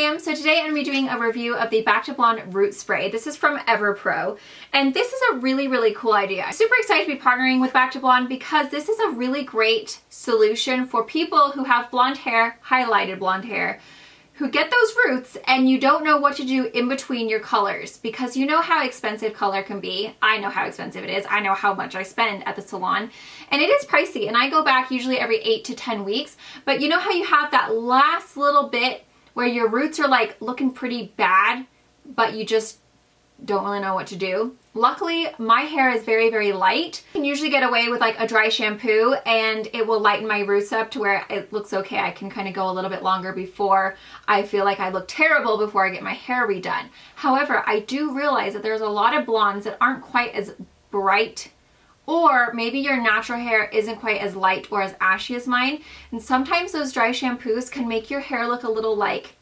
fam, so today I'm going to be doing a review of the Back2Blonde Root Spray. This is from EverPro, and this is a really cool idea. I'm super excited to be partnering with Back2Blonde because this is a really great solution for people who have blonde hair, highlighted blonde hair, who get those roots and you don't know what to do in between your colors, because you know how expensive color can be. I know how expensive it is. I know how much I spend at the salon, and it is pricey, and I go back usually every 8 to 10 weeks. But you know how you have that last little bit where your roots are like looking pretty bad, but you just don't really know what to do? Luckily, my hair is very light. I can usually get away with like a dry shampoo and it will lighten my roots up to where it looks okay. I can kind of go a little bit longer before I feel like I look terrible before I get my hair redone. However, I do realize that there's a lot of blondes that aren't quite as bright, or maybe your natural hair isn't quite as light or as ashy as mine. And sometimes those dry shampoos can make your hair look a little like,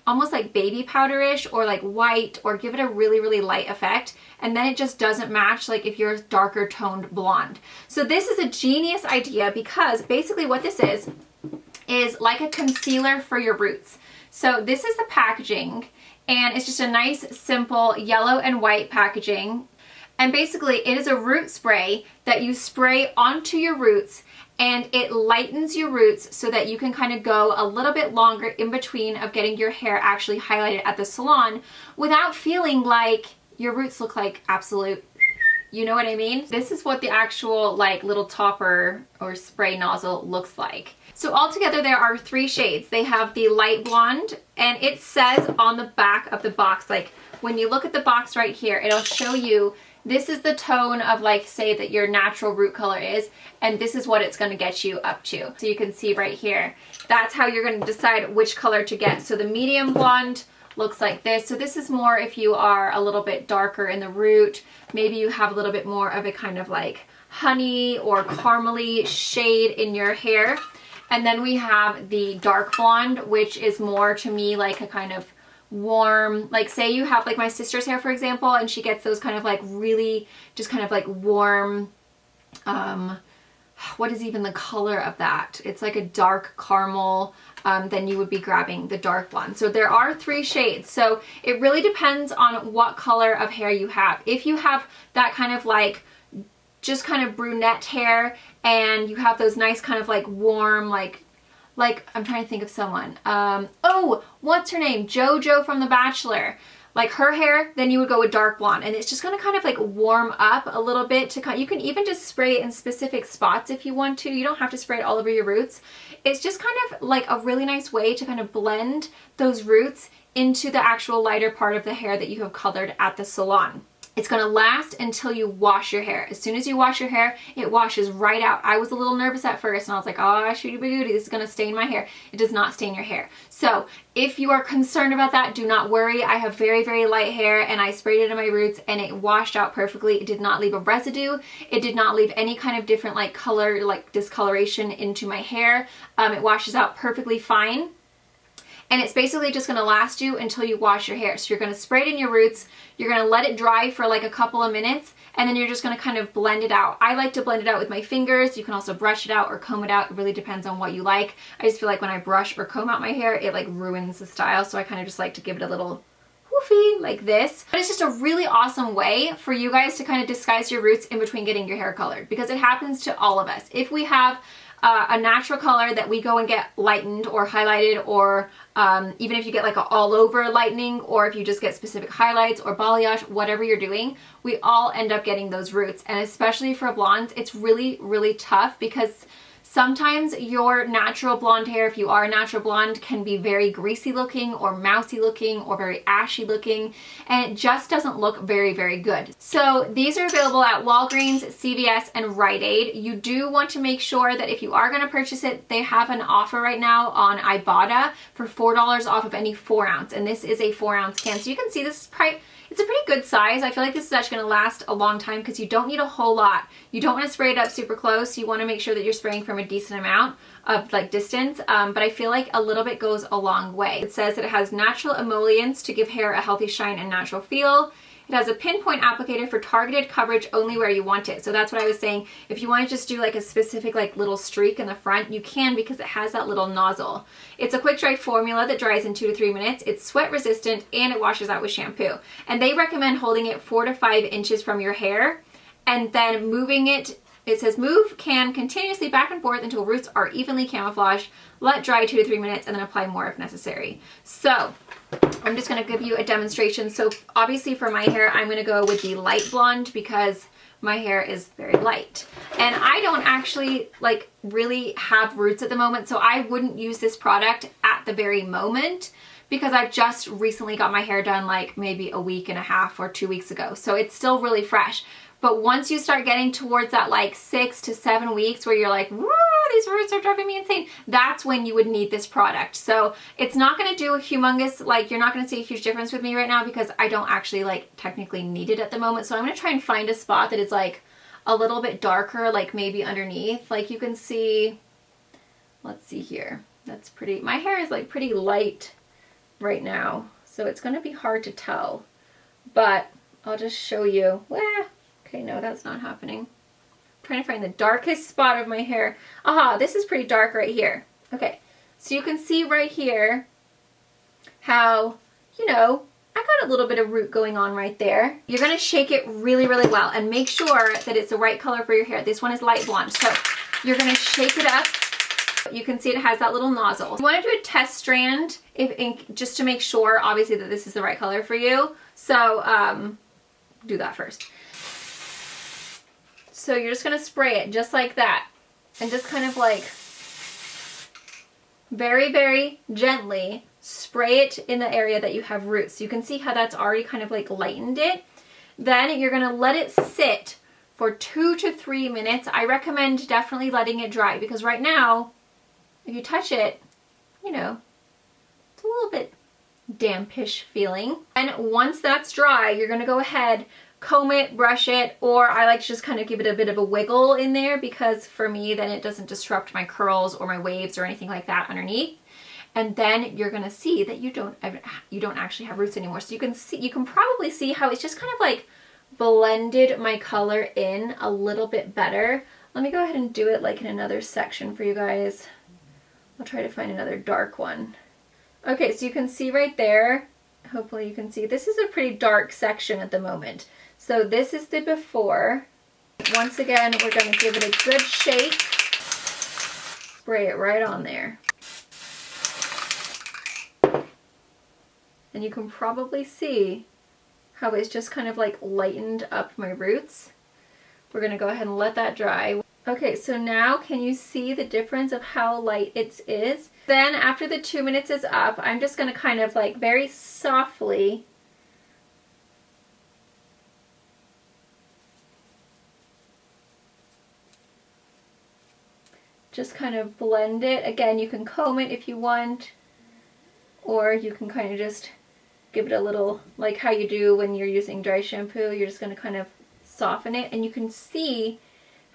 almost like baby powderish or like white, or give it a really light effect. And then it just doesn't match like if you're a darker toned blonde. So this is a genius idea, because basically what this is like a concealer for your roots. So this is the packaging, and it's just a nice simple yellow and white packaging. And basically it is a root spray that you spray onto your roots, and it lightens your roots so that you can kind of go a little bit longer in between of getting your hair actually highlighted at the salon without feeling like your roots look like absolute, you know what I mean? This is what the actual like little topper or spray nozzle looks like. So altogether there are 3 shades. They have the light blonde, and it says on the back of the box, like when you look at the box right here, it'll show you this is the tone of, like, say that your natural root color is, and this is what it's going to get you up to. So you can see right here, that's how you're going to decide which color to get. So the medium blonde looks like this. So this is more if you are a little bit darker in the root. Maybe you have a little bit more of a kind of like honey or caramely shade in your hair. And then we have the dark blonde, which is more to me like a kind of warm, like say you have like my sister's hair, for example, and she gets those kind of like really just kind of like warm, what is even the color of that? It's like a dark caramel. Then you would be grabbing the dark blonde. So there are 3 shades. So it really depends on what color of hair you have. If you have that kind of like just kind of brunette hair, and you have those nice kind of like warm, like I'm trying to think of someone. Oh, what's her name? JoJo from The Bachelor. Like her hair, then you would go with dark blonde, and it's just going to kind of like warm up a little bit. To you can even just spray it in specific spots if you want to. You don't have to spray it all over your roots. It's just kind of like a really nice way to kind of blend those roots into the actual lighter part of the hair that you have colored at the salon. It's going to last until you wash your hair. As soon as you wash your hair, it washes right out. I was a little nervous at first, and I was like, oh, shooty bagooty, this is going to stain my hair. It does not stain your hair. So if you are concerned about that, do not worry. I have very light hair, and I sprayed it in my roots, and it washed out perfectly. It did not leave a residue. It did not leave any kind of different like color, like discoloration into my hair. It washes out perfectly fine. And it's basically just going to last you until you wash your hair. So you're going to spray it in your roots, you're going to let it dry for like a couple of minutes, and then you're just going to kind of blend it out. I like to blend it out with my fingers. You can also brush it out or comb it out. It really depends on what you like. I just feel like when I brush or comb out my hair, it like ruins the style. So I kind of just like to give it a little woofy like this. But it's just a really awesome way for you guys to kind of disguise your roots in between getting your hair colored, because it happens to all of us. If we have a natural color that we go and get lightened or highlighted, or even if you get like an all over lightening, or if you just get specific highlights or balayage, whatever you're doing, we all end up getting those roots. And especially for blondes, it's really tough, because sometimes your natural blonde hair, if you are a natural blonde, can be very greasy looking or mousy looking or very ashy looking, and it just doesn't look very good. So these are available at Walgreens, CVS, and Rite Aid. You do want to make sure that if you are going to purchase it, they have an offer right now on Ibotta for $4 off of any 4-ounce, and this is a 4-ounce can. So you can see this is it's a pretty good size. I feel like this is actually going to last a long time, because you don't need a whole lot. You don't want to spray it up super close. You want to make sure that you're spraying from a a decent amount of like distance, but I feel like a little bit goes a long way. It says that it has natural emollients to give hair a healthy shine and natural feel. It has a pinpoint applicator for targeted coverage only where you want it. So that's what I was saying. If you want to just do like a specific like little streak in the front, you can, because it has that little nozzle. It's a quick dry formula that dries in 2 to 3 minutes. It's sweat resistant and it washes out with shampoo. And they recommend holding it 4 to 5 inches from your hair and then moving it. It says move can continuously back and forth until roots are evenly camouflaged. Let dry 2 to 3 minutes and then apply more if necessary. So I'm just going to give you a demonstration. So obviously for my hair, I'm going to go with the light blonde because my hair is very light. And I don't actually like really have roots at the moment, so I wouldn't use this product at the very moment because I've just recently got my hair done like maybe a week and a half or 2 weeks ago. So it's still really fresh. But once you start getting towards that like 6 to 7 weeks where you're like, woo, these roots are driving me insane, that's when you would need this product. So it's not going to do a humongous, like you're not going to see a huge difference with me right now because I don't actually like technically need it at the moment. So I'm going to try and find a spot that is like a little bit darker, like maybe underneath. Like you can see, let's see here. That's pretty, my hair is like pretty light right now. So it's going to be hard to tell, but I'll just show you. Okay, no, that's not happening. I'm trying to find the darkest spot of my hair. Aha, this is pretty dark right here. Okay, so you can see right here how, you know, I got a little bit of root going on right there. You're going to shake it really, really well and make sure that it's the right color for your hair. This one is light blonde, so you're going to shake it up. You can see it has that little nozzle. You want to do a test strand just to make sure, obviously, that this is the right color for you. So do that first. So you're just going to spray it just like that and just kind of like very, very gently spray it in the area that you have roots. You can see how that's already kind of like lightened it. Then you're going to let it sit for 2 to 3 minutes. I recommend definitely letting it dry because right now, if you touch it, you know, it's a little bit dampish feeling. And once that's dry, you're going to go ahead, comb it, brush it, or I like to just kind of give it a bit of a wiggle in there because for me then it doesn't disrupt my curls or my waves or anything like that underneath. And then you're gonna see that you don't actually have roots anymore. So you can probably see how it's just kind of like blended my color in a little bit better. Let me go ahead and do it like in another section for you guys. I'll try to find another dark one. Okay, so you can see right there, hopefully you can see, this is a pretty dark section at the moment. So this is the before. Once again, we're going to give it a good shake. Spray it right on there. And you can probably see how it's just kind of like lightened up my roots. We're going to go ahead and let that dry. Okay, so now can you see the difference of how light it is? Then after the 2 minutes is up, I'm just going to kind of like very softly just kind of blend it. Again, you can comb it if you want, or you can kind of just give it a little, like how you do when you're using dry shampoo. You're just going to kind of soften it, and you can see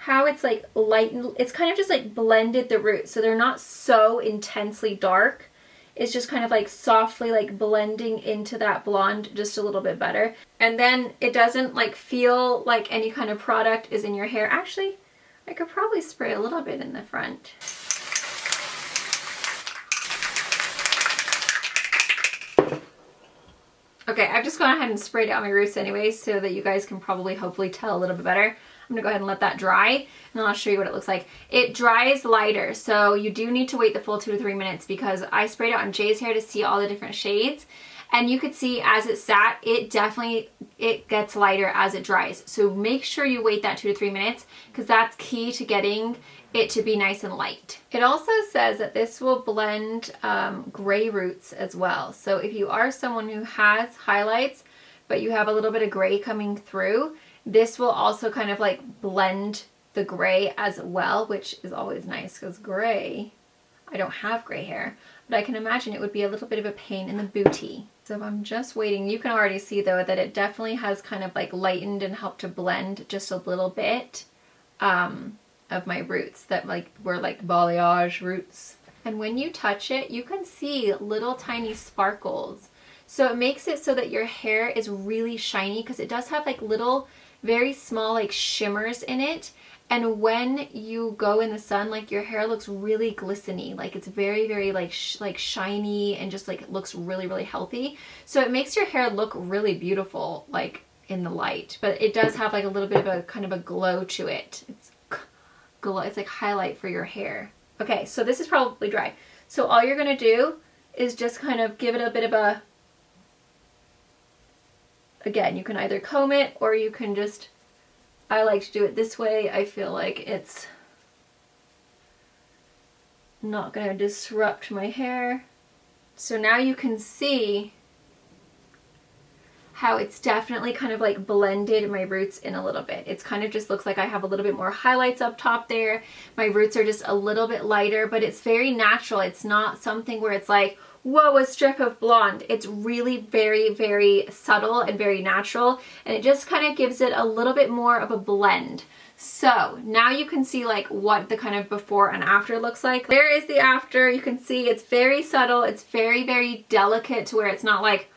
how it's like lightened. It's kind of just like blended the roots, so they're not so intensely dark. It's just kind of like softly like blending into that blonde just a little bit better. And then it doesn't like feel like any kind of product is in your hair. Actually, I could probably spray a little bit in the front. Okay, I've just gone ahead and sprayed it on my roots anyway so that you guys can probably hopefully tell a little bit better. I'm gonna go ahead and let that dry and then I'll show you what it looks like. It dries lighter, so you do need to wait the full 2 to 3 minutes because I sprayed it on Jay's hair to see all the different shades. And you could see as it sat, it gets lighter as it dries. So make sure you wait that 2 to 3 minutes because that's key to getting it to be nice and light. It also says that this will blend gray roots as well. So if you are someone who has highlights, but you have a little bit of gray coming through, this will also kind of like blend the gray as well, which is always nice because gray, I don't have gray hair, but I can imagine it would be a little bit of a pain in the booty. So I'm just waiting. You can already see though that it definitely has kind of like lightened and helped to blend just a little bit. of my roots that like were like balayage roots. And when you touch it, you can see little tiny sparkles. So it makes it so that your hair is really shiny because it does have like little, very small like shimmers in it. And when you go in the sun, like your hair looks really glistening, like it's very, very like shiny and just like looks really, really healthy. So it makes your hair look really beautiful, like in the light. But it does have like a little bit of a kind of a glow to it. It's glow. It's like highlight for your hair. Okay, so this is probably dry. So all you're gonna do is just kind of give it a bit of a, again, you can either comb it or you can just, I like to do it this way. I feel like it's not gonna disrupt my hair. So now you can see how it's definitely kind of like blended my roots in a little bit. It's kind of just looks like I have a little bit more highlights up top there. My roots are just a little bit lighter, but it's very natural. It's not something where it's like, whoa, a strip of blonde. It's really very, very subtle and very natural, and it just kind of gives it a little bit more of a blend. So now you can see like what the kind of before and after looks like. There is the after. You can see it's very subtle. It's very, very delicate to where it's not like,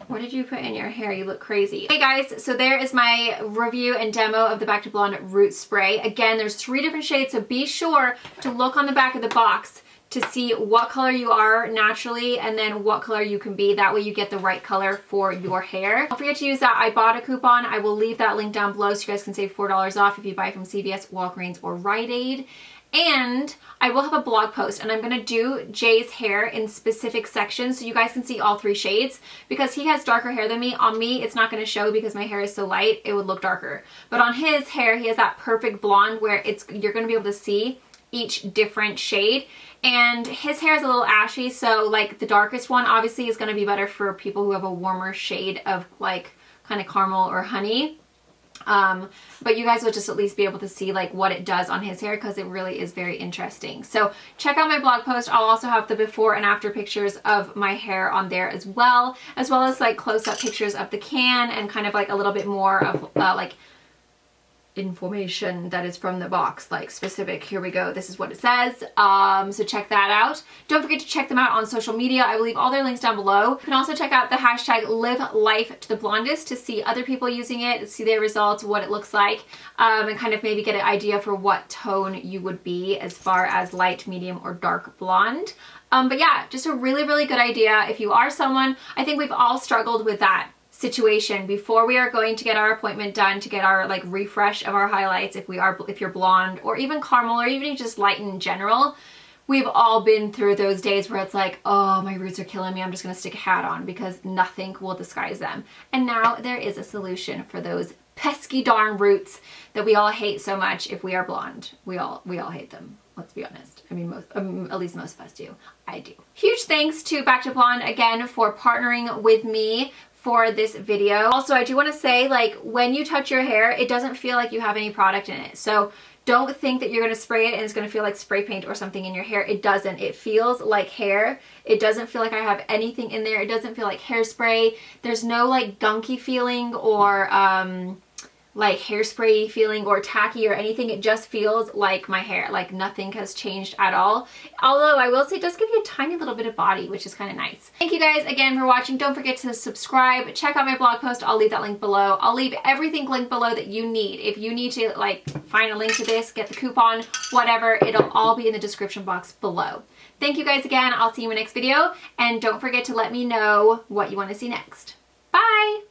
what did you put in your hair? You look crazy. Hey guys, so there is my review and demo of the Back to Blonde Root Spray. Again, there's 3 different shades, so be sure to look on the back of the box to see what color you are naturally and then what color you can be. That way you get the right color for your hair. Don't forget to use that I bought a coupon. I will leave that link down below so you guys can save $4 off if you buy from CVS, Walgreens, or Rite Aid. And I will have a blog post, and I'm going to do Jay's hair in specific sections so you guys can see all 3 shades, because he has darker hair than me. On me, it's not going to show because my hair is so light, it would look darker. But on his hair, he has that perfect blonde where you're going to be able to see each different shade. And his hair is a little ashy, so like the darkest one obviously is going to be better for people who have a warmer shade of like kind of caramel or honey. But you guys will just at least be able to see like what it does on his hair, because it really is very interesting. So check out my blog post. I'll also have the before and after pictures of my hair on there as well as like close-up pictures of the can and kind of like a little bit more of like information that is from the box, like specific, here we go, this is what it says. So check that out. Don't forget to check them out on social media. I will leave all their links down below. You can also check out the hashtag Live Life to the Blondest to see other people using it, see their results, what it looks like, and kind of maybe get an idea for what tone you would be as far as light, medium, or dark blonde. But yeah, just a really, really good idea. If you are someone, I think we've all struggled with that situation before we are going to get our appointment done to get our like refresh of our highlights. If you're blonde or even caramel or even just light in general, we've all been through those days where it's like, oh, my roots are killing me, I'm just gonna stick a hat on because nothing will disguise them. And now there is a solution for those pesky darn roots that we all hate so much. If we are blonde, we all hate them. Let's be honest. I mean, at least most of us do. I do. Huge thanks to Back to Blonde again for partnering with me for this video. Also, I do want to say, like, when you touch your hair, it doesn't feel like you have any product in it. So don't think that you're going to spray it and it's going to feel like spray paint or something in your hair. It doesn't. It feels like hair. It doesn't feel like I have anything in there. It doesn't feel like hairspray. There's no like gunky feeling or like hairspray feeling or tacky or anything. It just feels like my hair, like nothing has changed at all. Although I will say it does give you a tiny little bit of body, which is kind of nice. Thank you guys again for watching. Don't forget to subscribe. Check out my blog post. I'll leave that link below. I'll leave everything linked below that you need. If you need to like find a link to this, get the coupon, whatever, it'll all be in the description box below. Thank you guys again. I'll see you in my next video, and don't forget to let me know what you want to see next. Bye!